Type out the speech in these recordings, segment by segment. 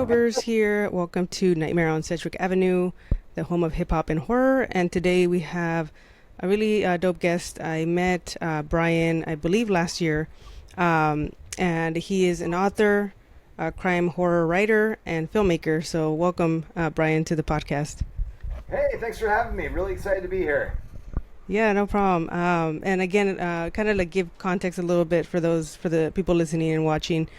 Octoberz here. Welcome to Nightmare on Sedgwick Avenue, the home of hip hop and horror. And today we have a really dope guest. I met Brian, I believe, last year. And he is an author, a crime horror writer, and filmmaker. So, welcome, Brian, to the podcast. Hey, thanks for having me. Really excited to be here. Yeah, no problem. And again, kind of like give context a little bit for the people listening and watching.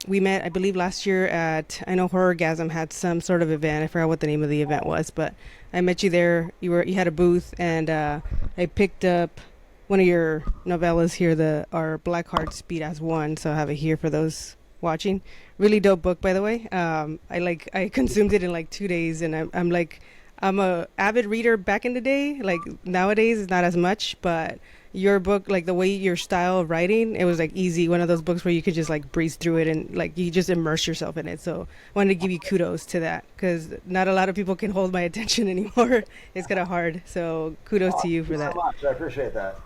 We met, I believe, last year at, I know Horrorgasm had some sort of event. I forgot what the name of the event was, but I met you there. You had a booth, and I picked up one of your novellas here, our Black Heart Speed as One. So I have it here for those watching. Really dope book, by the way. I consumed it in like 2 days, and I'm a avid reader back in the day. Like nowadays, it's not as much, but your book, like the way your style of writing, it was like easy. One of those books where you could just like breeze through it and like you just immerse yourself in it. So I wanted to give you kudos to that because not a lot of people can hold my attention anymore. It's kind of hard. So kudos Oh, to you thank for you so that. much. I appreciate that.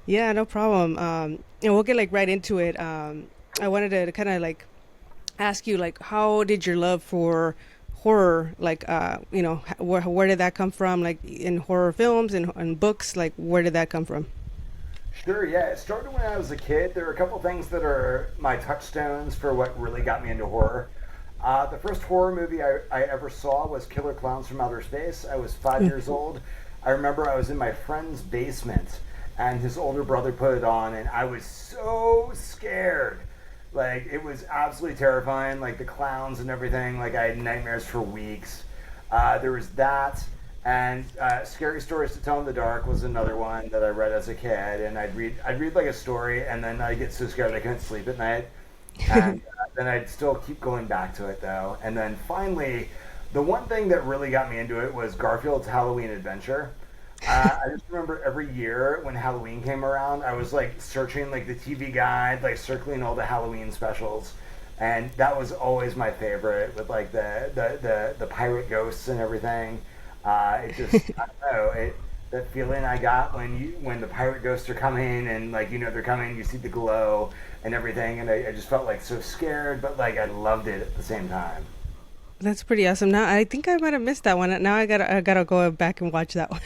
Yeah, no problem. And we'll get like right into it. I wanted to kind of like ask you like how did your love for horror like where did that come from, like in horror films and books, like where did that come from? Sure, yeah. It started when I was a kid. There are a couple things that are my touchstones for what really got me into horror. The first horror movie I ever saw was Killer Clowns from Outer Space. I was 5 years old. I remember I was in my friend's basement and his older brother put it on, and I was so scared. Like, it was absolutely terrifying, like the clowns and everything. Like, I had nightmares for weeks. There was that, and Scary Stories to Tell in the Dark was another one that I read as a kid. And I'd read like a story, and then I'd get so scared I couldn't sleep at night. And then I'd still keep going back to it, though. And then finally, the one thing that really got me into it was Garfield's Halloween Adventure. I just remember every year when Halloween came around, I was like searching like the TV guide, like circling all the Halloween specials, and that was always my favorite with like the pirate ghosts and everything. It just I don't know that feeling I got when the pirate ghosts are coming and like they're coming, you see the glow and everything, and I just felt like so scared, but like I loved it at the same time. That's pretty awesome. Now I think I might have missed that one. Now I gotta go back and watch that one.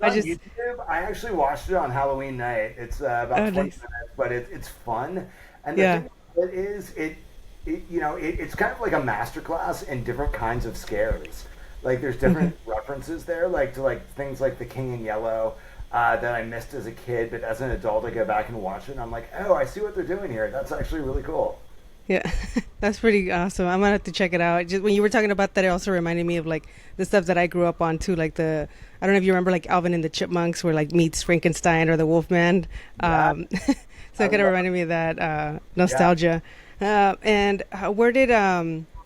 I On just YouTube. I actually watched it on Halloween night. It's about Oh, 20 nice. minutes, but it's fun. And the Yeah. thing about it is, it's kind of like a masterclass in different kinds of scares. Like there's Hmm. different references there, like to like things like The King in Yellow that I missed as a kid, but as an adult I go back and watch it, and I'm like, oh, I see what they're doing here. That's actually really cool. Yeah, that's pretty awesome. I'm gonna have to check it out. Just when you were talking about that, it also reminded me of like the stuff that I grew up on too. Like I don't know if you remember like Alvin and the Chipmunks, where like meets Frankenstein or the Wolfman. Yeah, So I it kind of love. reminded me of that Yeah. nostalgia. And where did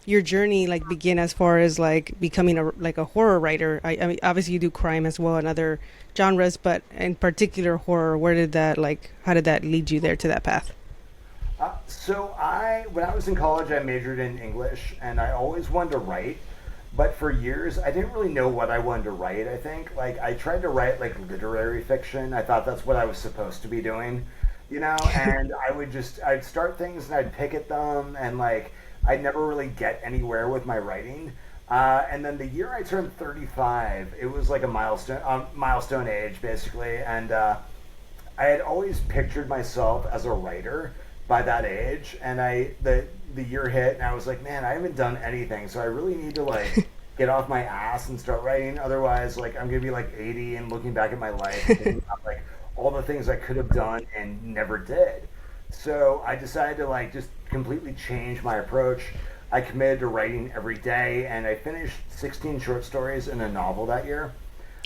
your journey like begin as far as like becoming a horror writer? I mean, obviously you do crime as well and other genres, but in particular horror. Where did that like? How did that lead you there to that path? When I was in college, I majored in English, and I always wanted to write. But for years, I didn't really know what I wanted to write. I think like I tried to write like literary fiction. I thought that's what I was supposed to be doing, And I'd start things and I'd pick at them, and like I'd never really get anywhere with my writing. And then the year I turned 35, it was like a milestone age basically, and I had always pictured myself as a writer by that age, and the year hit, and I was like, man, I haven't done anything, so I really need to like get off my ass and start writing. Otherwise, like I'm gonna be like 80 and looking back at my life and thinking about like all the things I could have done and never did. So I decided to like just completely change my approach. I committed to writing every day, and I finished 16 short stories and a novel that year.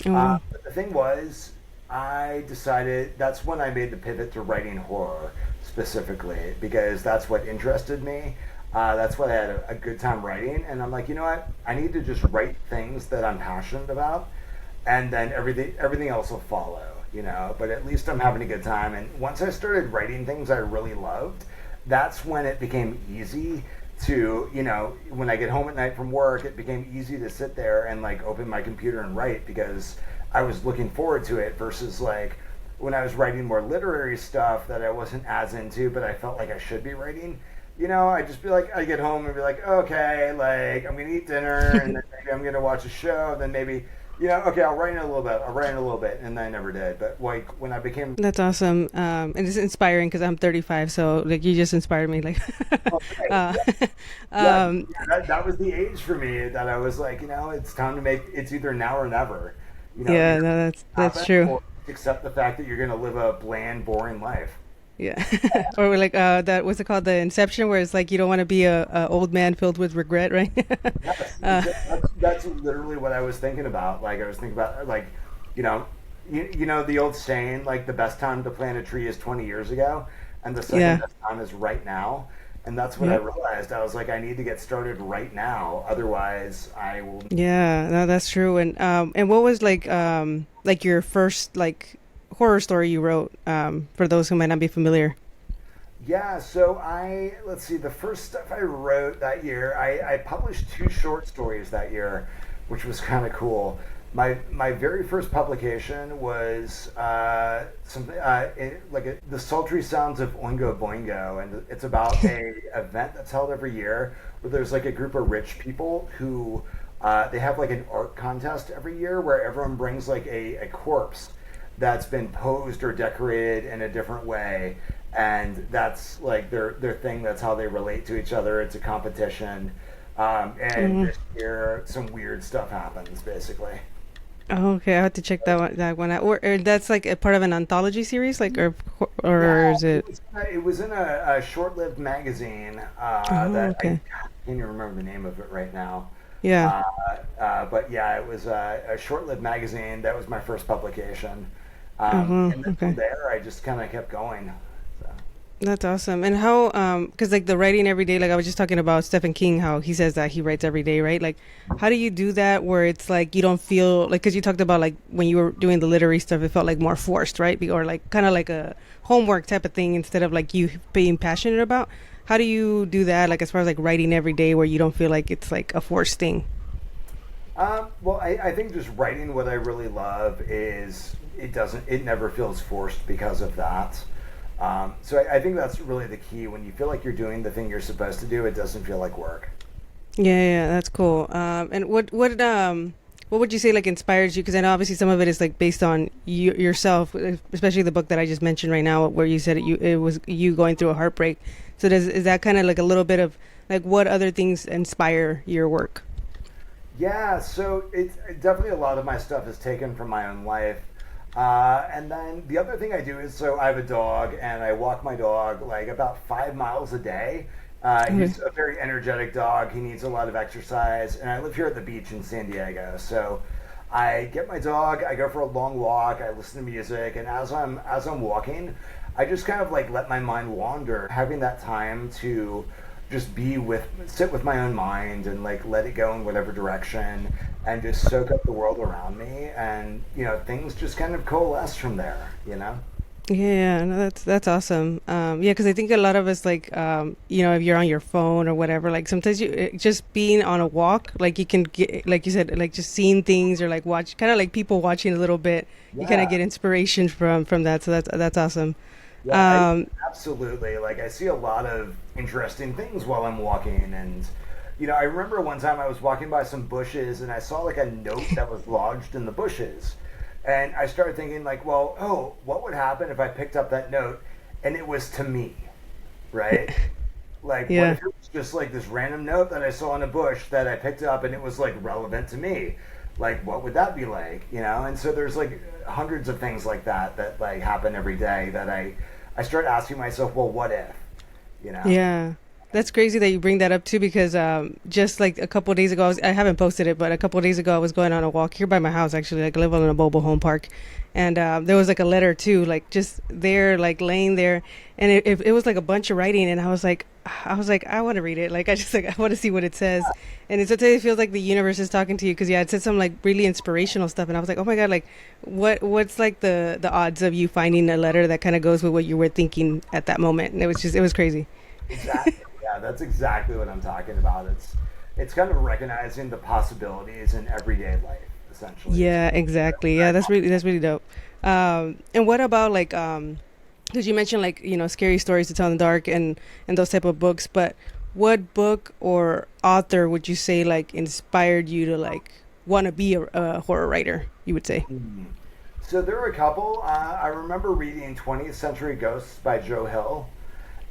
Oh, wow. But the thing was, I decided that's when I made the pivot to writing horror specifically because that's what interested me. That's what I had a good time writing, and I'm like, you know what? I need to just write things that I'm passionate about, and then everything else will follow. But at least I'm having a good time. And once I started writing things I really loved, that's when it became easy to, when I get home at night from work, it became easy to sit there and like open my computer and write because I was looking forward to it versus like when I was writing more literary stuff that I wasn't as into, but I felt like I should be writing. I just be like, I get home and be like, okay, like I'm gonna eat dinner, and then maybe I'm gonna watch a show, then maybe, okay, I'll write in a little bit, and then I never did. But like when I became, That's awesome. And it's inspiring because I'm 35, so like you just inspired me. Like, okay, uh, yeah, um, that was the age for me that I was like, it's time to make it's either now or never. yeah, Either no, that's happen true. or accept the fact that you're gonna live a bland, boring life. Yeah, or like that what's it called, the Inception, where it's like you don't want to be a old man filled with regret, right? Yes, uh, that's literally what I was thinking about. Like I was thinking about like, you know, the old saying like the best time to plant a tree is 20 years ago, and the second yeah, best time is right now. And that's what I yep, realized. I was like, I need to get started right now, otherwise I will. yeah, no, that's true. And what was like your first like horror story you wrote? For those who might not be familiar. Yeah, so let's see, the first stuff I wrote that year, I published two short stories that year, which was kind of cool. My very first publication was the sultry sounds of Oingo Boingo, and it's about a event that's held every year where there's like a group of rich people who they have like an art contest every year where everyone brings like a corpse that's been posed or decorated in a different way, and that's like their thing. That's how they relate to each other. It's a competition, and Mm. this year some weird stuff happens. Basically, Oh, okay, I have to check that one out. Or that's like a part of an anthology series, like or yeah, is it? it was in a short-lived magazine Oh, that I okay. can't even remember the name of it right now. Yeah. Uh, but yeah, it was a short-lived magazine. That was my first publication, Oh, and then from okay. there I just kind of kept going. So. That's awesome. And how, because like the writing every day, like I was just talking about Stephen King, how he says that he writes every day, right? Like, how do you do that where it's like you don't feel like, because you talked about like when you were doing the literary stuff, it felt like more forced, right? Or like kind of like a homework type of thing instead of like you being passionate about. How do you do that, like as far as like writing every day where you don't feel like it's like a forced thing? Well, I think just writing what I really love it never feels forced because of that. So I think that's really the key. When you feel like you're doing the thing you're supposed to do, it doesn't feel like work. Yeah, yeah, that's cool. And what would you say like inspires you? Because I know obviously some of it is like based on yourself, especially the book that I just mentioned right now, where you said it was you going through a heartbreak. So is that kind of like a little bit of like what other things inspire your work? Yeah, so it's definitely a lot of my stuff is taken from my own life. And then the other thing I do is so I have a dog and I walk my dog like about 5 miles a day. Okay. He's a very energetic dog. He needs a lot of exercise. And I live here at the beach in San Diego. So I get my dog, I go for a long walk, I listen to music, and as I'm walking, I just kind of like let my mind wander, having that time to just sit with my own mind and like let it go in whatever direction and just soak up the world around me, and things just kind of coalesce from there. Yeah, no, that's awesome. Yeah, because I think a lot of us like, if you're on your phone or whatever, like sometimes just being on a walk, like you can get, like you said, like just seeing things or like watch, kind of like people watching a little bit. You kind of Yeah. get inspiration from that. So that's awesome. Yeah, I Um, absolutely. Like I see a lot of interesting things while I'm walking, and I remember one time I was walking by some bushes and I saw like a note that was lodged in the bushes. And I started thinking like, well, oh, what would happen if I picked up that note and it was to me, right? Like, what yeah, if it was just like this random note that I saw in a bush that I picked up and it was like relevant to me? Like, what would that be like? And so there's like hundreds of things like that like happen every day that I start asking myself, well, what if? You know? yeah. That's crazy that you bring that up too, because just like a couple of days ago, I haven't posted it, but a couple of days ago, I was going on a walk here by my house. Actually, like I live on a mobile home park, and there was like a letter too, like just there, like laying there, and it was like a bunch of writing, and I was like, I want to read it. Like I just like I want to see what it says, and it feels like the universe is talking to you because yeah, it said some like really inspirational stuff, and I was like, oh my god, like what's like the odds of you finding a letter that kind of goes with what you were thinking at that moment? And it was crazy. Exactly. Yeah, that's exactly what I'm talking about. It's kind of recognizing the possibilities in everyday life, essentially. Yeah, exactly. Yeah, that's really dope. And what about like because you mentioned like scary stories to tell in the dark and those type of books, but what book or author would you say like inspired you to like want to be a horror writer, you would say? Hmm. So there are a couple. I remember reading 20th Century Ghosts by Joe Hill,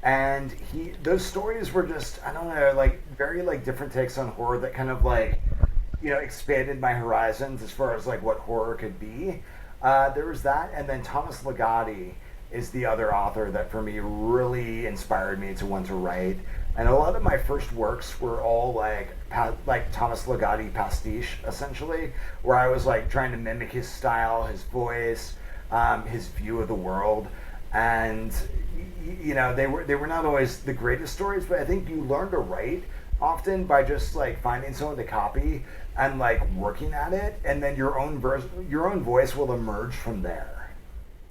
and he those stories were just, I don't know, like very like different takes on horror that kind of like expanded my horizons as far as like what horror could be. There was that, and then Thomas Ligotti is the other author that for me really inspired me to want to write. And a lot of my first works were all like like Thomas Ligotti pastiche, essentially, where I was like trying to mimic his style, his voice, his view of the world, and they were not always the greatest stories, but I think you learn to write often by just like finding someone to copy and like working at it, and then your own voice will emerge from there.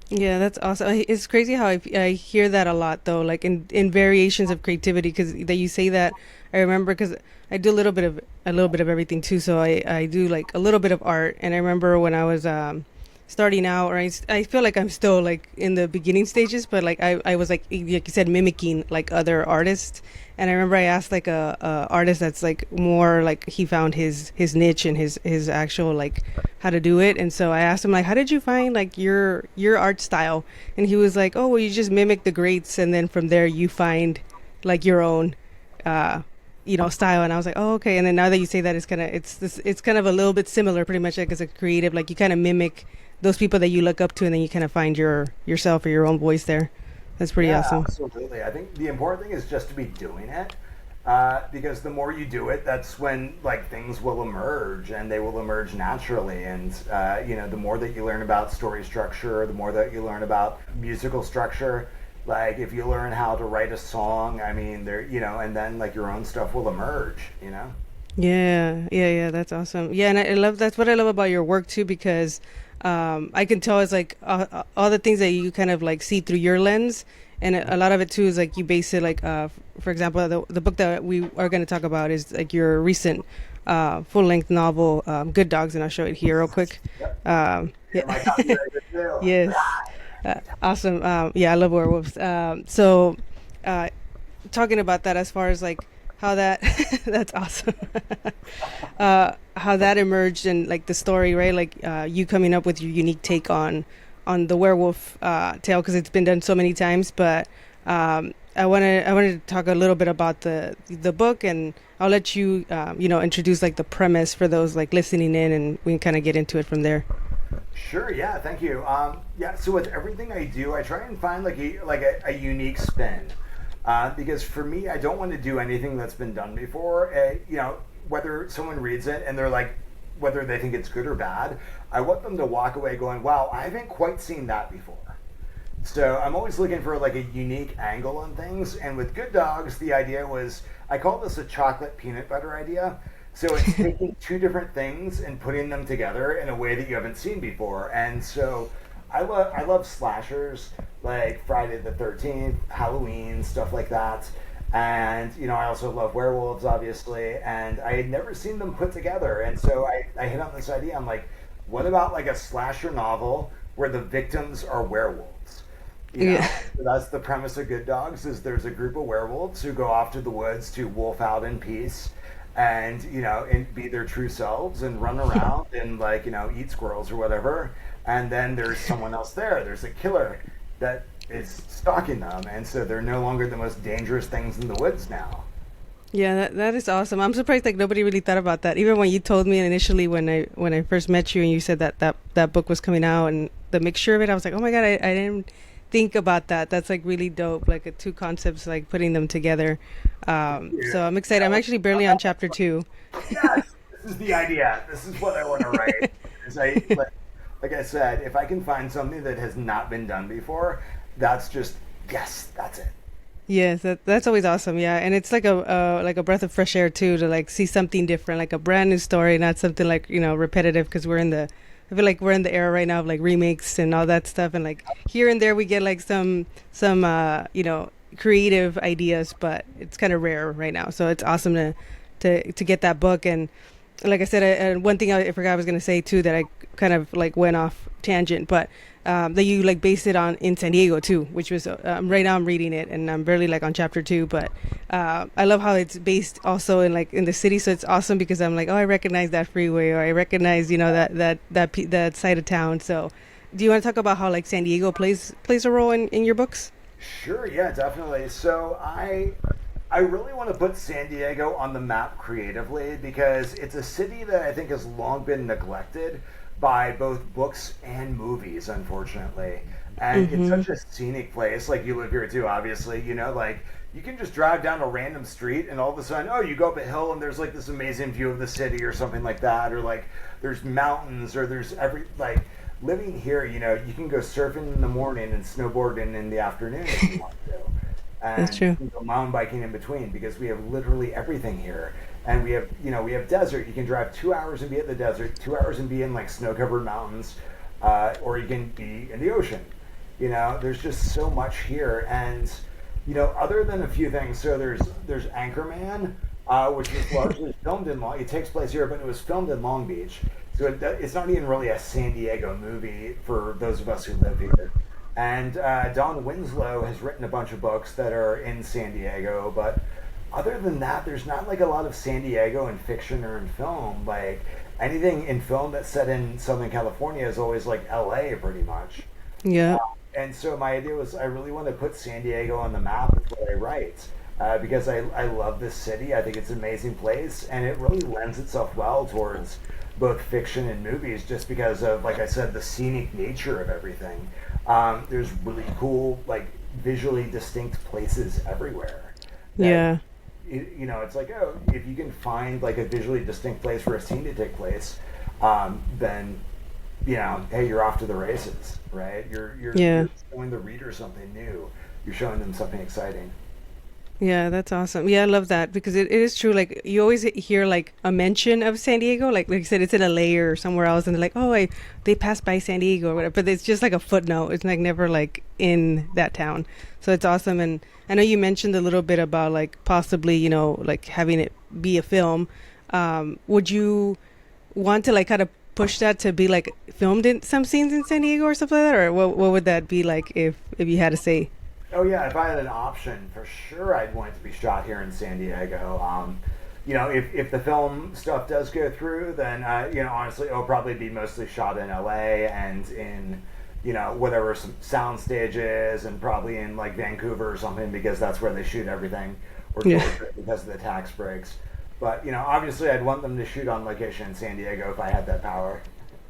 Yeah, that's awesome. It's crazy how I hear that a lot though, like in variations of creativity. Because that you say that, I remember because I do a little bit of everything too. So I do like a little bit of art, and I remember when I was starting out, or I feel like I'm still like in the beginning stages, but like I was like you said, mimicking like other artists. And I remember I asked like a artist that's like more like he found his niche and his actual like how to do it. And so I asked him like, how did you find like your art style? And he was like, oh well, you just mimic the greats, and then from there you find like your own uh style. And I was like, oh okay. And then now that you say that, it's kind of a little bit similar, pretty much like as a creative, like you kind of mimic those people that you look up to, and then you kind of find yourself or your own voice there. That's pretty Yeah, awesome. absolutely. I think the important thing is just to be doing it, because the more you do it, that's when like things will emerge, and they will emerge naturally. And the more that you learn about story structure, the more that you learn about musical structure. Like if you learn how to write a song, I mean, and then like your own stuff will emerge. Yeah. That's awesome. Yeah, and I love that's what I love about your work too, because I can tell it's like all the things that you kind of like see through your lens, and a lot of it too is like you base it like for example, the book that we are going to talk about is like your recent full length novel, Good Dogs, and I'll show it here real quick. Yep. Yeah, my Yeah. copyright is too. Yes. Awesome. Yeah, I love werewolves. So, uh, talking about that as far as like how that that's awesome. How that emerged and like the story, right? Like you coming up with your unique take on the werewolf tale, because it's been done so many times. But I wanted to talk a little bit about the book, and I'll let you introduce like the premise for those like listening in, and we can kind of get into it from there. Sure. Yeah. Thank you. Yeah. So with everything I do, I try and find like a unique spin, because for me, I don't want to do anything that's been done before. Whether someone reads it and they're like, whether they think it's good or bad, I want them to walk away going, "Wow, I haven't quite seen that before." So I'm always looking for like a unique angle on things. And with Good Dogs, the idea was, I call this a chocolate peanut butter idea. So it's taking two different things and putting them together in a way that you haven't seen before. And so I love slashers like Friday the 13th, Halloween, stuff like that. And I also love werewolves, obviously. And I had never seen them put together. And so I hit on this idea. I'm like, what about like a slasher novel where the victims are werewolves? Yeah. So that's the premise of Good Dogs. Is there's a group of werewolves who go off to the woods to wolf out in peace, and and be their true selves and run around and like eat squirrels or whatever. And then there's someone else there. There's a killer that is stalking them, and so they're no longer the most dangerous things in the woods now. Yeah, that is awesome. I'm surprised like nobody really thought about that. Even when you told me initially when I first met you and you said that book was coming out and the mixture of it, I was like, oh my god, I didn't think about that. That's like really dope. Like two concepts, like putting them together. So I'm excited. I'm actually barely on chapter two. Yes, this is the idea. This is what I want to write. Is like I said, if I can find something that has not been done before, that's just, yes, that's it. Yes, that's always awesome. Yeah, and it's like a breath of fresh air too, to like see something different, like a brand new story, not something like repetitive. Because I feel like we're in the era right now of like remakes and all that stuff, and like here and there we get like some creative ideas, but it's kind of rare right now. So it's awesome to get that book. And like I said, one thing I forgot I was going to say too, that I kind of like went off tangent, but that you like based it on in San Diego too, which was right now I'm reading it and I'm barely like on chapter two, but I love how it's based also in like in the city, so it's awesome because I'm like, oh, I recognize that freeway, or I recognize that side of town. So, do you want to talk about how like San Diego plays a role in your books? Sure, yeah, definitely. So I really want to put San Diego on the map creatively because it's a city that I think has long been neglected by both books and movies, unfortunately. And it's Mm-hmm. such a scenic place. Like you live here too, obviously. Like you can just drive down a random street and all of a sudden, oh, you go up a hill and there's like this amazing view of the city or something like that, or like there's mountains or there's every like living here. You can go surfing in the morning and snowboarding in the afternoon if you want to, That's and you true. can go mountain biking in between because we have literally everything here. And we have desert. You can drive 2 hours and be at the desert, 2 hours and be in like snow-covered mountains, or you can be in the ocean. There's just so much here, and other than a few things. So there's Anchorman, which was largely filmed in Long. It takes place here, but it was filmed in Long Beach. So it's not even really a San Diego movie for those of us who live here. And Don Winslow has written a bunch of books that are in San Diego, but other than that, there's not like a lot of San Diego in fiction or in film. Like anything in film that's set in Southern California is always like LA pretty much. Yeah. And so my idea was I really want to put San Diego on the map with what I write. Because I love this city. I think it's an amazing place, and it really lends itself well towards both fiction and movies just because of, like I said, the scenic nature of everything. There's really cool, like, visually distinct places everywhere that Yeah. it's like, oh, if you can find like a visually distinct place for a scene to take place, then hey, you're off to the races, right? You're Yeah. showing the reader something new. You're showing them something exciting. Yeah, that's awesome. Yeah, I love that because it is true. Like you always hear like a mention of San Diego, like you said, it's in LA or somewhere else, and they're like, oh, they passed by San Diego or whatever. But it's just like a footnote. It's like never like in that town. So it's awesome. And I know you mentioned a little bit about like possibly like having it be a film. Would you want to like kind of push that to be like filmed in some scenes in San Diego or stuff like that, or what would that be like if you had to say? Oh yeah, if I had an option, for sure, I'd want it to be shot here in San Diego. If the film stuff does go through, then honestly, it'll probably be mostly shot in LA and in whatever some sound stages, and probably in like Vancouver or something because that's where they shoot everything, or Yeah. Georgia because of the tax breaks. But obviously, I'd want them to shoot on location in San Diego if I had that power.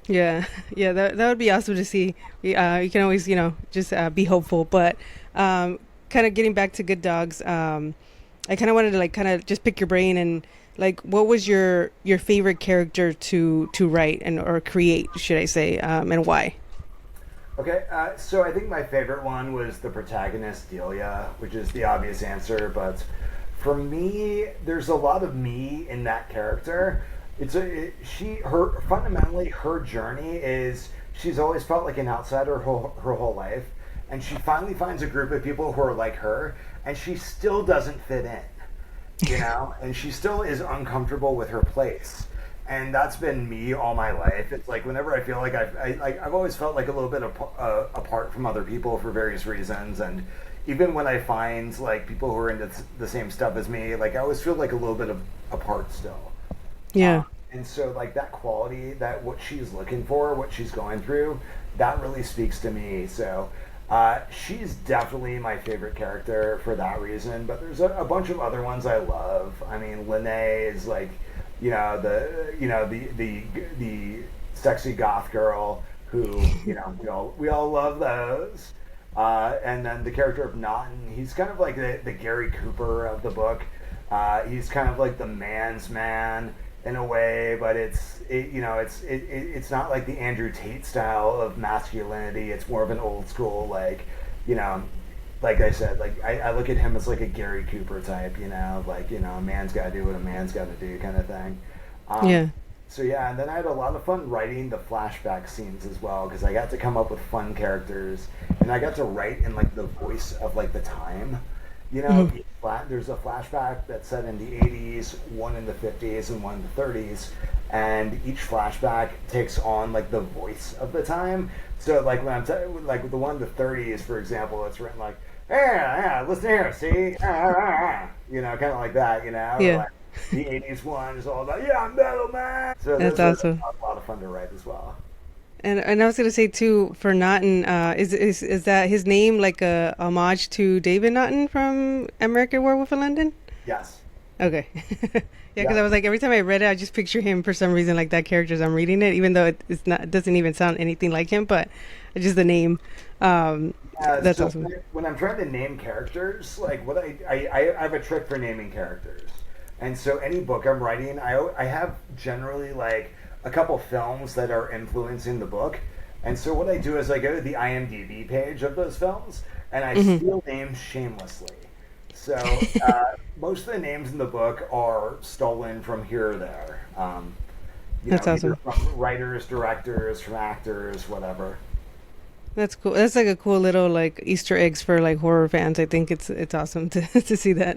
Yeah, yeah, that would be awesome to see. You can always, just be hopeful. But kind of getting back to Good Dogs, I kind of wanted to like kind of just pick your brain and like, what was your favorite character to write and or create, should I say, and why? Okay, so I think my favorite one was the protagonist Delia, which is the obvious answer, but for me, there's a lot of me in that character. Her fundamentally her journey is she's always felt like an outsider her whole life, and she finally finds a group of people who are like her, and she still doesn't fit in, and she still is uncomfortable with her place. And that's been me all my life. It's like whenever I feel like I've always felt like a little bit apart from other people for various reasons, and even when I find like people who are into the same stuff as me, like I always feel like a little bit of apart still. Yeah, And so like that quality, that what she's looking for, what she's going through, that really speaks to me. So she's definitely my favorite character for that reason. But there's a bunch of other ones I love. I mean, Lene is like, the sexy goth girl who we all love those. And then the character of Naughton, he's kind of like the Gary Cooper of the book. He's kind of like the man's man in a way, but it's not like the Andrew Tate style of masculinity. It's more of an old school you know like I said, like I look at him as like a Gary Cooper type, a man's got to do what a man's got to do kind of thing. Um, yeah, so yeah, and then I had a lot of fun writing the flashback scenes as well because I got to come up with fun characters and I got to write in like the voice of like the time. You know, Hmm. there's a flashback that's set in the 80s, one in the 50s, and one in the 30s, and each flashback takes on like the voice of the time. So like like with the one in the 30s, for example, it's written like, yeah, listen here, see, you know, kind of like that, you know, or Yeah, like the 80s one is all about, yeah, I'm metal man. So that's those are awesome. a lot of fun to write as well. And I was gonna say too for Naughton, is that his name like a homage to David Naughton from American Werewolf in London? Yes. Okay. Yeah, because I Yep. was like, every time I read it, I just picture him for some reason like that character as I'm reading it, even though it's not, it doesn't even sound anything like him, but it's just the name. Um, that's So awesome. when I'm trying to name characters, like what I have a trick for naming characters, and so any book I'm writing, I have generally like a couple films that are influencing the book, and so what I do is I go to the IMDb page of those films and I Hmm. steal names shamelessly. So most of the names in the book are stolen from here or there. You That's know, either awesome. from writers, directors, from actors, whatever. That's cool. That's like a cool little like Easter eggs for like horror fans. I think it's awesome to to see that.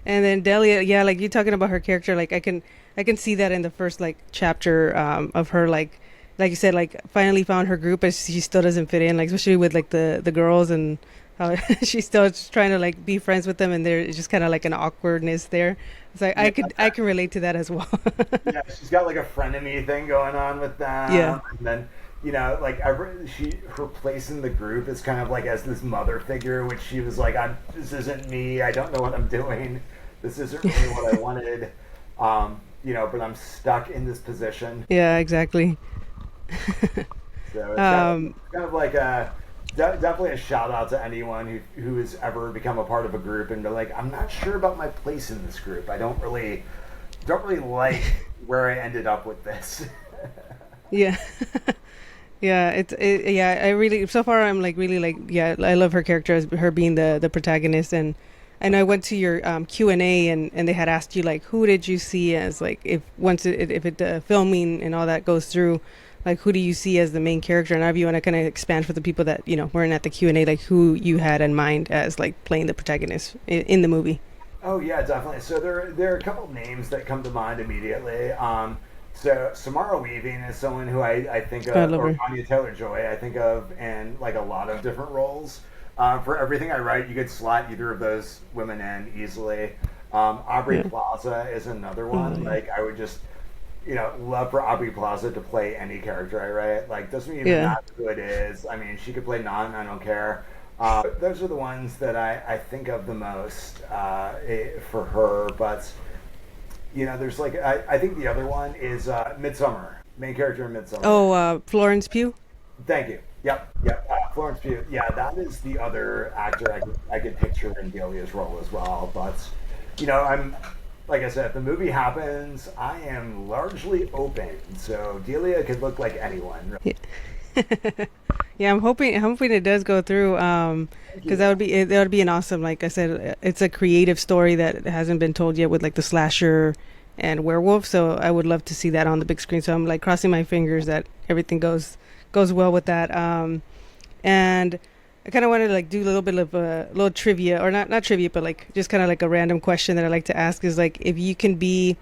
And then Delia, yeah, like you talking about her character, like I can see that in the first like chapter of her like you said, like finally found her group, but she still doesn't fit in, like especially with like the girls and how she's still just trying to like be friends with them, and there's just kind of like an awkwardness there. It's like Yeah, I can relate to that as well. yeah, she's got like a frenemy thing going on with Yeah, them, and then you know, like her place in the group is kind of like as this mother figure, which she was like, this isn't me. I don't know what I'm doing. This isn't really what I wanted. You know, but I'm stuck in this position. yeah, exactly. So Um, it's kind of like a definitely a shout out to anyone who has ever become a part of a group and they're like, I'm not sure about my place in this group. I don't really like where I ended up with this. yeah. Yeah, yeah, I really so far I'm like really like yeah, I love her character as her being the protagonist. And I know I went to your Q&A, and they had asked you like who did you see as like if once if it filming and all that goes through, like who do you see as the main character, and if you want to kind of expand for the people that weren't at the Q&A, like who you had in mind as like playing the protagonist in the movie. Oh yeah, definitely. So there are a couple names that come to mind immediately. So Samara Weaving is someone who I think I of, love or her. Anya Taylor Joy I think of in like a lot of different roles. For everything I write, you could slot either of those women in easily. Aubrey Yeah. Plaza is another Oh one. yeah. Like I would just love for Aubrey Plaza to play any character I write. Like doesn't even Yeah. matter who it is. I mean, she could play none. I don't care. Those are the ones that I think of the most for her. But there's like I think the other one is Midsummer, main character in Midsummer. Oh, Florence Pugh. Thank you. Yep, yep. Florence Pugh. Yeah, that is the other actor I could picture in Delia's role as well. But I'm like I said, if the movie happens, I am largely open. So Delia could look like anyone. Yeah. Yeah, I'm hoping it does go through. Thank Because you. that would be an awesome. Like I said, it's a creative story that hasn't been told yet with like the slasher and werewolf. So I would love to see that on the big screen. So I'm like crossing my fingers that everything goes well with that. And I kind of wanted to like do a little bit of a little trivia, or not trivia, but like just kind of like a random question that I like to ask is like if you can be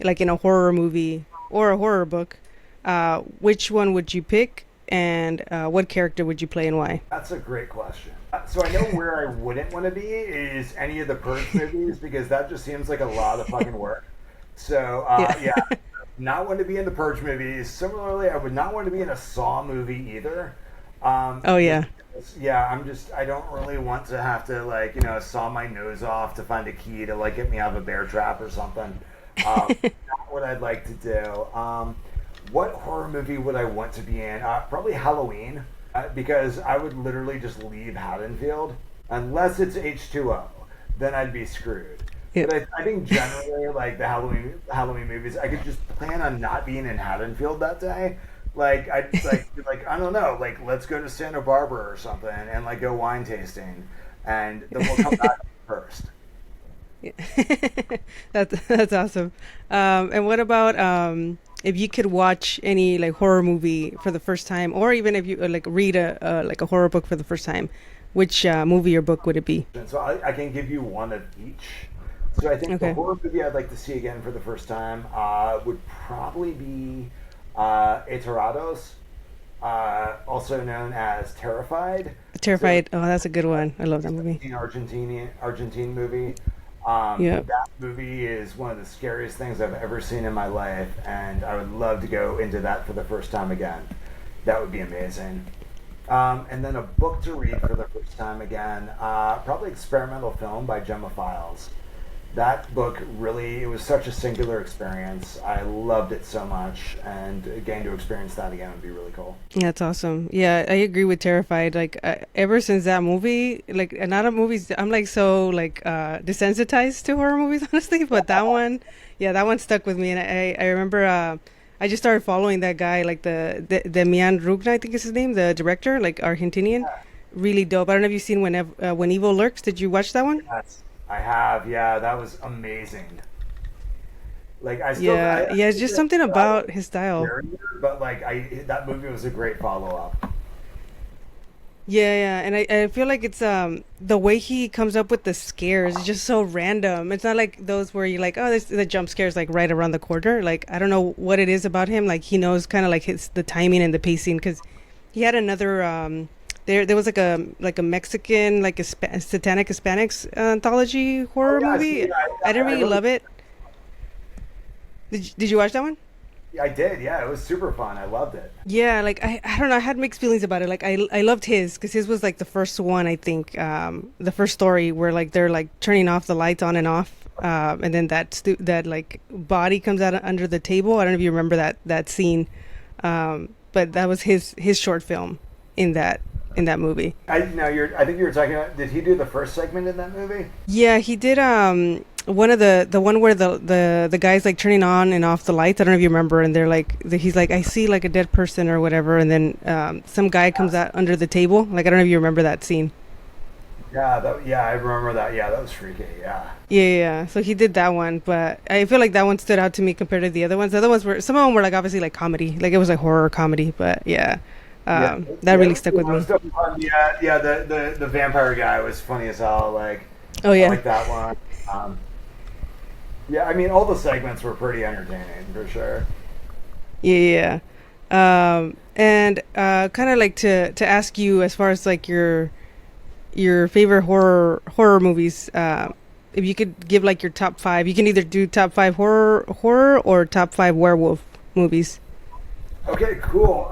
like in a horror movie or a horror book, which one would you pick, and what character would you play and why? That's a great question. So I know where I wouldn't want to be is any of the Purge movies because that just seems like a lot of fucking work. So Yeah. yeah, not want to be in the Purge movies. Similarly, I would not want to be in a Saw movie either. Oh Just yeah. because, yeah, I don't really want to have to like saw my nose off to find a key to like get me out of a bear trap or something. Not what I'd like to do. What horror movie would I want to be in? Probably Halloween, because I would literally just leave Haddonfield unless it's H2O. Then I'd be screwed. Yeah. But I think generally, like the Halloween movies, I could just plan on not being in Haddonfield that day. Like I'd be like I don't know, like let's go to Santa Barbara or something and like go wine tasting, and then we'll come back first. Yeah. That's awesome. And what about if you could watch any like horror movie for the first time, or even if you like read a like a horror book for the first time, which movie or book would it be? And so I can give you one of each. So I think the Okay. horror movie I'd like to see again for the first time would probably be Eterados, also known as Terrified. So Terrified. Oh, that's a good one. I love that movie. an Argentine movie. Yep. That movie is one of the scariest things I've ever seen in my life, and I would love to go into that for the first time again. That would be amazing. And then a book to read for the first time again, probably Experimental Film by Gemma Files. That book really, it was such a singular experience. I loved it so much, and getting to experience that again would be really cool. That's awesome. Yeah, I agree with Terrified. Like ever since that movie, like a lot of movies, I'm like so like desensitized to horror movies, honestly. But that one, yeah, that one stuck with me, and I remember I just started following that guy, like the Mian Rugna, I think is his name, the director, like Argentinian, really dope. I don't know if you've seen When Evil Lurks. Did you watch that one? Yes, I have. Yeah, that was amazing. Like Yeah, I yeah. It's think just that something style about was his style. scarier, but like that movie was a great follow up. Yeah, yeah, and I feel like it's the way he comes up with the scares is just so random. It's not like those where you're like, oh, this the jump scares like right around the corner. Like I don't know what it is about him. Like he knows kind of like his the timing and the pacing because he had another there was like a Mexican like a satanic Hispanics anthology Oh horror yeah, movie. see, I didn't I really really love it. Did you watch that one? I did. Yeah, it was super fun. I loved it. Yeah, like I don't know, I had mixed feelings about it. Like I loved his because his was like the first one I think, the first story where like they're like turning off the lights on and off, and then that like body comes out under the table. I don't know if you remember that scene, but that was his short film in that movie. I think you were talking about. Did he do the first segment in that movie? Yeah, he did one of the one where the guy's like turning on and off the lights. I don't know if you remember, and they're like he's like I see like a dead person or whatever, and then some guy comes out under the table. Like I don't know if you remember that scene. Yeah, yeah, I remember that. Yeah, that was freaky. Yeah. Yeah, yeah, yeah. So he did that one, but I feel like that one stood out to me compared to the other ones. The other ones were some of them were like obviously like comedy, like it was like horror comedy, but yeah, Yeah, that yeah, really stuck with it was me. definitely fun. Yeah, yeah. The vampire guy was funny as hell. Like, Oh I yeah, like that one. Um, yeah, I mean, all the segments were pretty entertaining for sure. yeah, yeah. And kind of like to ask you as far as like your favorite horror movies. If you could give like your top five, you can either do top five horror or top five werewolf movies. Okay, cool.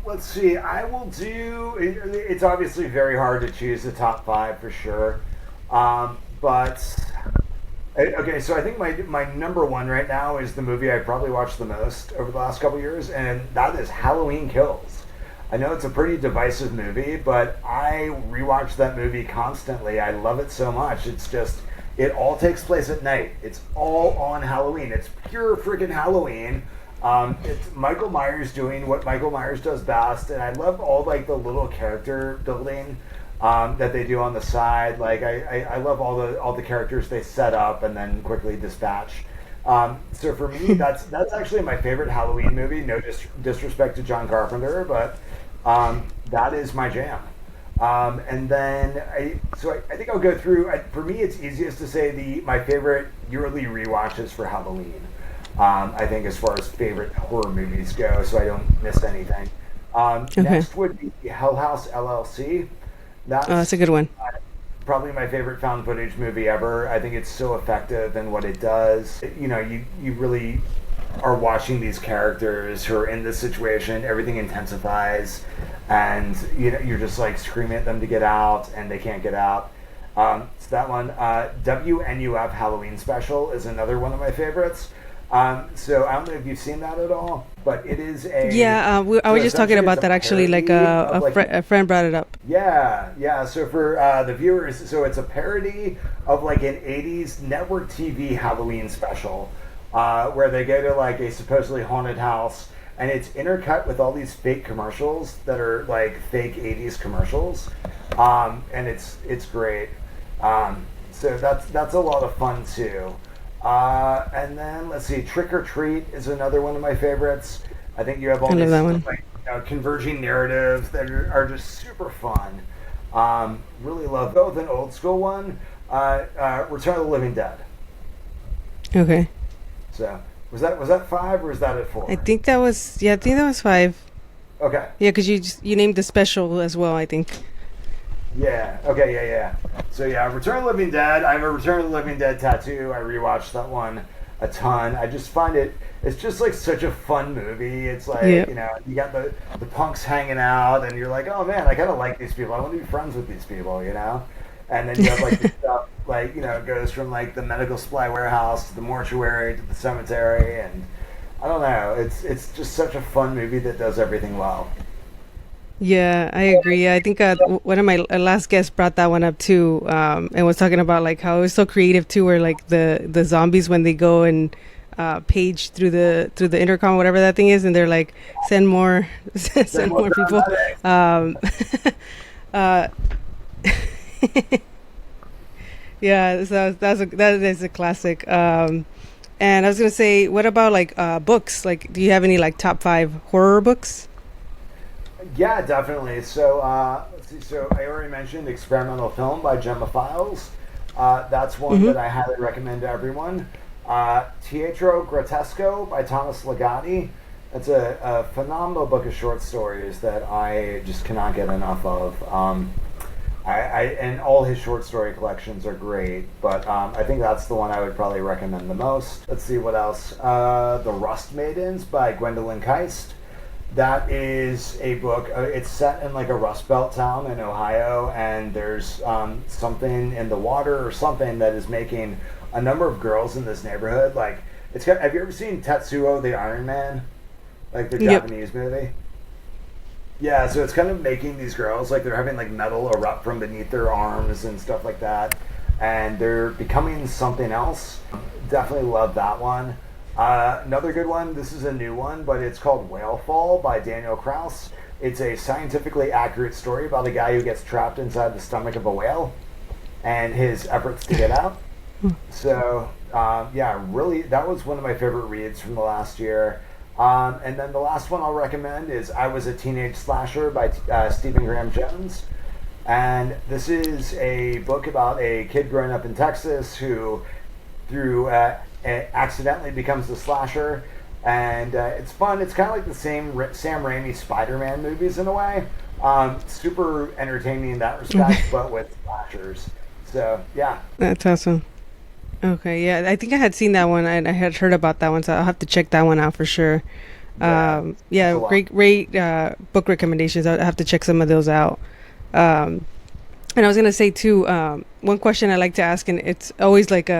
Let's see. I will do. It's obviously very hard to choose the top five for sure. But okay, so I think my number one right now is the movie I probably watched the most over the last couple years, and that is Halloween Kills. I know it's a pretty divisive movie, but I rewatch that movie constantly. I love it so much. It's just it all takes place at night. It's all on Halloween. It's pure freaking Halloween. It's Michael Myers doing what Michael Myers does best, and I love all like the little character building that they do on the side. Like I love all the characters they set up and then quickly dispatch. So for me, that's actually my favorite Halloween movie. No disrespect to John Carpenter, but that is my jam. And then I think I'll go through. For me, it's easiest to say my favorite yearly rewatches for Halloween. I think as far as favorite horror movies go, so I don't miss anything. Okay, Next would be Hell House LLC. oh, that's That's a good one. probably my favorite found footage movie ever. I think it's so effective in what it does. You know, you really are watching these characters who are in this situation. Everything intensifies, and you know you're just like screaming at them to get out, and they can't get out. So that one, WNUF Halloween Special is another one of my favorites. So I don't know if you've seen that at all, but it is Yeah, I so was just talking essentially it's about a that actually. Like parody of like a friend brought it up. yeah, yeah. So for the viewers, so it's a parody of like an '80s network TV Halloween special, where they go to like a supposedly haunted house, and it's intercut with all these fake commercials that are like fake '80s commercials, and it's great. So that's a lot of fun too. And then let's see, Trick or Treat is another one of my favorites. I think you have all I love these that one. like converging narratives that are just super fun. Really love both an old school one, Return of the Living Dead. Okay. So was that five or was that at I four? think that was, yeah, I think that was five. Okay. Yeah, because you named the special as well, I think. Yeah. Okay. Yeah. Yeah. So yeah, Return of the Living Dead. I have a Return of the Living Dead tattoo. I rewatched that one a ton. I just find it. It's just like such a fun movie. It's like, Yeah. you got the punks hanging out, and you're like, oh man, I kind of like these people. I want to be friends with these people. And then you have like the stuff like, it goes from like the medical supply warehouse to the mortuary to the cemetery, and I don't know. It's just such a fun movie that does everything well. Yeah, I agree. I think one of my last guests brought that one up too, and was talking about like how it was so creative too, where like the zombies when they go and page through the intercom, whatever that thing is, and they're like, send more, Same send with more people. paramedics. Um, uh, yeah, so that is a classic. And I was gonna say, what about like books? Like, do you have any like top five horror books? Yeah, definitely. So, let's see. So, I already mentioned Experimental Film by Gemma Files. That's one Mm-hmm. that I highly recommend to everyone. Teatro Grotesco by Thomas Ligotti. That's a phenomenal book of short stories that I just cannot get enough of. And all his short story collections are great, but I think that's the one I would probably recommend the most. Let's see what else. The Rust Maidens by Gwendolyn Keist. That is a book. It's set in like a Rust Belt town in Ohio, and there's something in the water or something that is making a number of girls in this neighborhood. Like, have you ever seen Tetsuo the Iron Man, like the Yep. Japanese movie? Yeah, so it's kind of making these girls like they're having like metal erupt from beneath their arms and stuff like that, and they're becoming something else. Definitely love that one. Another good one. This is a new one, but it's called Whale Fall by Daniel Kraus. It's a scientifically accurate story about a guy who gets trapped inside the stomach of a whale and his efforts to get out. So yeah, really, that was one of my favorite reads from the last year. And then the last one I'll recommend is I Was a Teenage Slasher by Stephen Graham Jones. And this is a book about a kid growing up in Texas who, through accidentally becomes a slasher. And it's fun. It's kind of like the same Sam Raimi Spider-Man movies in a way. Super entertaining in that respect, but with slashers. So, yeah. That's awesome. Okay, yeah, I think I had seen that one. I had heard about that one, so I'll have to check that one out for sure. Yeah, it's Yeah, a lot. great book recommendations. I'll have to check some of those out. Um, and I was gonna say too, one question I like to ask, and it's always like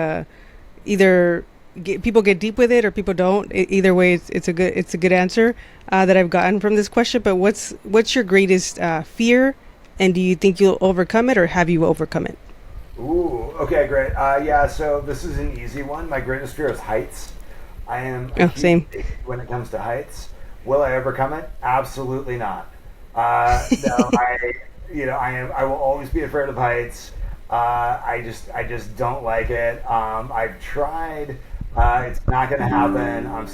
either people get deep with it or people don't. Either way, it's a good answer that I've gotten from this question. But what's your greatest fear, and do you think you'll overcome it, or have you overcome it? Ooh, okay, great. Yeah, so this is an easy one. My greatest fear is heights. I am a Oh, huge same. baby when it comes to heights. Will I overcome it? Absolutely not. No, I will always be afraid of heights. I just don't like it. I've tried. It's not going to happen.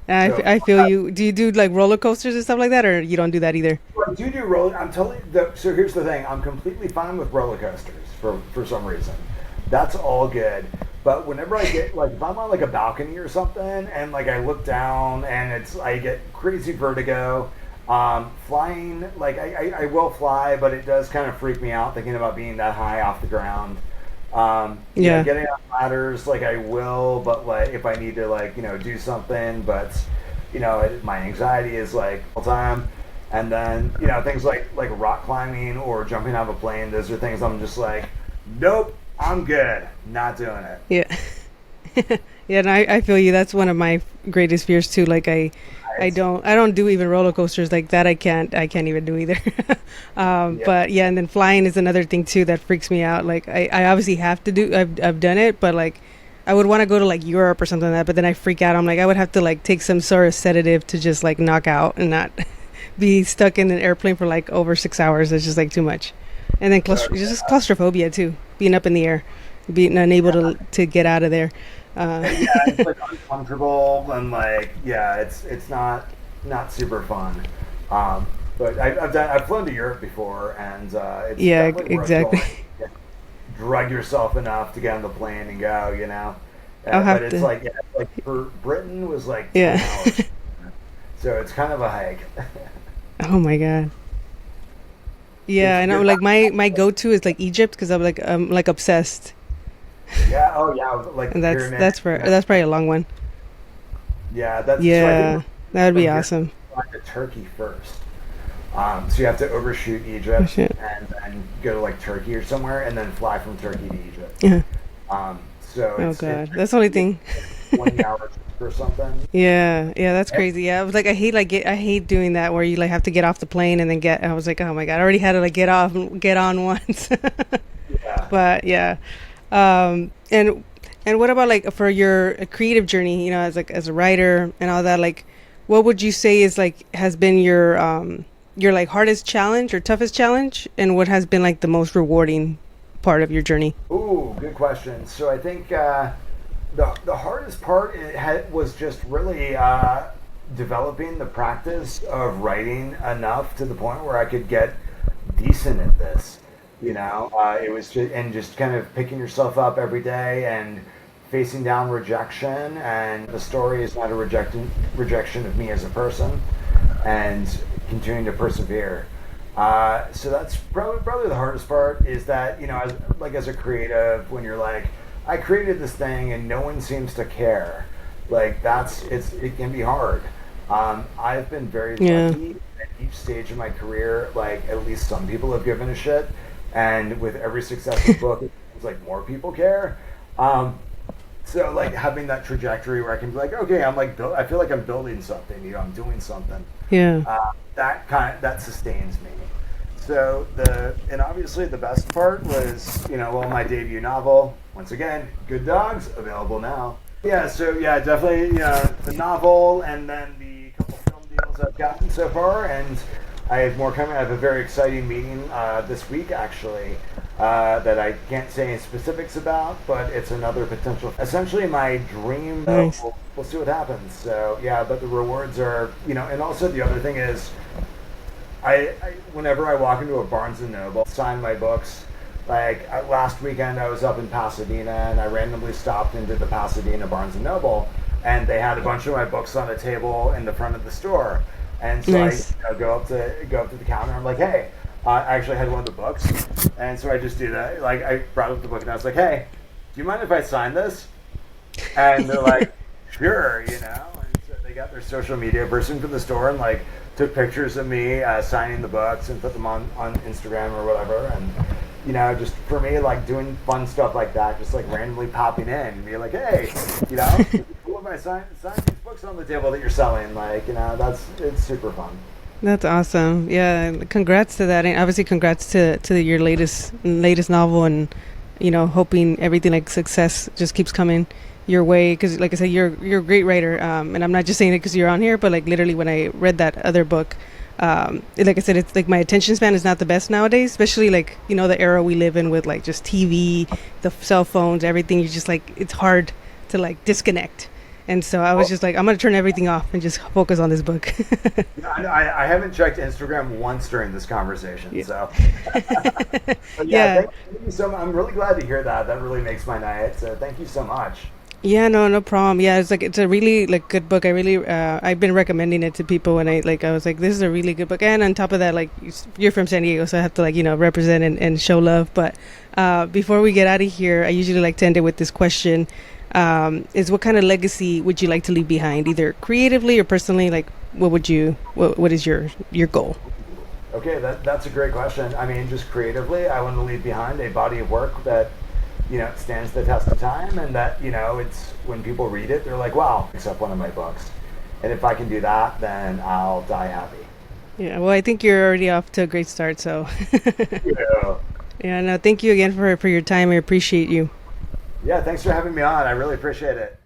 So I feel you. Do you do like roller coasters and stuff like that, or you don't do that either? I do roller. I'm totally. So here's the thing. I'm completely fine with roller coasters for some reason. That's all good. But whenever I get like if I'm on like a balcony or something and like I look down and I get crazy vertigo. Flying like I will fly, but it does kind of freak me out thinking about being that high off the ground. Yeah, Yeah. getting on ladders like I will, but like if I need to like do something, but my anxiety is like all the time. And then things like rock climbing or jumping out of a plane. Those are things I'm just like, nope, I'm good, not doing it. Yeah. Yeah, and I feel you. That's one of my greatest fears too. Like It's, I don't do even roller coasters like that. I can't even do either. yeah, But yeah, and then flying is another thing too that freaks me out. Like I obviously have to do. I've done it, but like I would want to go to like Europe or something like that. But then I freak out. I'm like I would have to like take some sort of sedative to just like knock out and not be stuck in an airplane for like over 6 hours. It's just like too much. And then just claustrophobia too, being up in the air, being unable to get out of there. yeah, it's like uncomfortable and like yeah, it's not super fun. Um, But I've flown to Europe before, and it's Yeah, definitely worth exactly. going. Yeah, drug yourself enough to get on the plane and go, you know. I'll But have it's to. like, yeah, like for Britain was like Yeah. 10 hours, so it's kind of a hike. Oh my God. Yeah, It's I know. good. Like my go-to is like Egypt because I'm like obsessed, Yeah. Oh, yeah. Like the and pyramid. Yeah. that's probably a long one. Yeah. That's so. I think Yeah, that would be from here, awesome. fly to Turkey first. So you have to overshoot Oh Egypt shit. and then go to like Turkey or somewhere, and then fly from Turkey to Egypt. Yeah. So Oh it God, that's the only takes thing. like 20 hours or something. Yeah, yeah, that's crazy. Yeah, I was like, I hate doing that where you like have to get off the plane and then get. I was like, oh my God, I already had to like get off and get on once. Yeah. But yeah, um, and and what about like for your creative journey? You know, as like as a writer and all that. Like, what would you say is like has been your like hardest challenge or toughest challenge, and what has been like the most rewarding part of your journey? Ooh, good question. So I think the hardest part was just really developing the practice of writing enough to the point where I could get decent at this. It was just kind of picking yourself up every day and facing down rejection. And the story is not a rejection of me as a person, and continuing to persevere. So that's probably the hardest part is that, as a creative, when you're like, I created this thing and no one seems to care. Like it can be hard. I've been very Yeah, lucky at each stage of my career. Like at least some people have given a shit, and with every successive book, it seems like more people care. Um, so like having that trajectory where I can be like, okay, I feel like I'm building something. I'm doing something. yeah, That sustains me. So and obviously the best part was, my debut novel. Once again, Good Dogs, available now. Yeah, so yeah, definitely, the novel and then the couple film deals I've gotten so far, and I have more coming. I have a very exciting meeting this week, actually, that I can't say any specifics about, but it's another potential. Essentially, my dream. nice. We'll see what happens. So yeah, but the rewards are, and also the other thing is, whenever I walk into a Barnes and Noble, sign my books. Like last weekend, I was up in Pasadena, and I randomly stopped into the Pasadena Barnes and Noble, and they had a bunch of my books on a table in the front of the store. And so Nice. I go up to the counter. I'm like, hey, I actually had one of the books, and so I just do that. Like I brought up the book, and I was like, hey, do you mind if I sign this? And they're like, sure, And so they got their social media person for the store and like took pictures of me signing the books and put them on Instagram or whatever. And just for me, like doing fun stuff like that, just like randomly popping in and be like, hey, it'd be cool if I sign these books on the table that you're selling. Like, it's super fun. That's awesome. Yeah, congrats to that, and obviously congrats to your latest novel, and hoping everything like success just keeps coming your way. Because like I said, you're a great writer, and I'm not just saying it because you're on here, but like literally when I read that other book, like I said, it's like my attention span is not the best nowadays, especially like the era we live in with like just TV, the cell phones, everything. You just like it's hard to like disconnect. And so I was Well, just like, I'm gonna turn everything off and just focus on this book. I haven't checked Instagram once during this conversation, Yeah. so. But yeah, Yeah. thank you so much. I'm really glad to hear that. That really makes my night. So thank you so much. Yeah, no problem. Yeah, it's a really like good book. I really I've been recommending it to people, and I was like, this is a really good book. And on top of that, like you're from San Diego, so I have to like represent and show love. But before we get out of here, I usually like to end it with this question: is what kind of legacy would you like to leave behind, either creatively or personally? Like, what is your goal? Okay, that's a great question. I mean, just creatively, I want to leave behind a body of work that stands the test of time, and that it's when people read it, they're like, wow, except one of my books. And if I can do that, then I'll die happy. Yeah, well, I think you're already off to a great start. So, Yeah. yeah, no, thank you again for your time. I appreciate you. Yeah, thanks for having me on. I really appreciate it.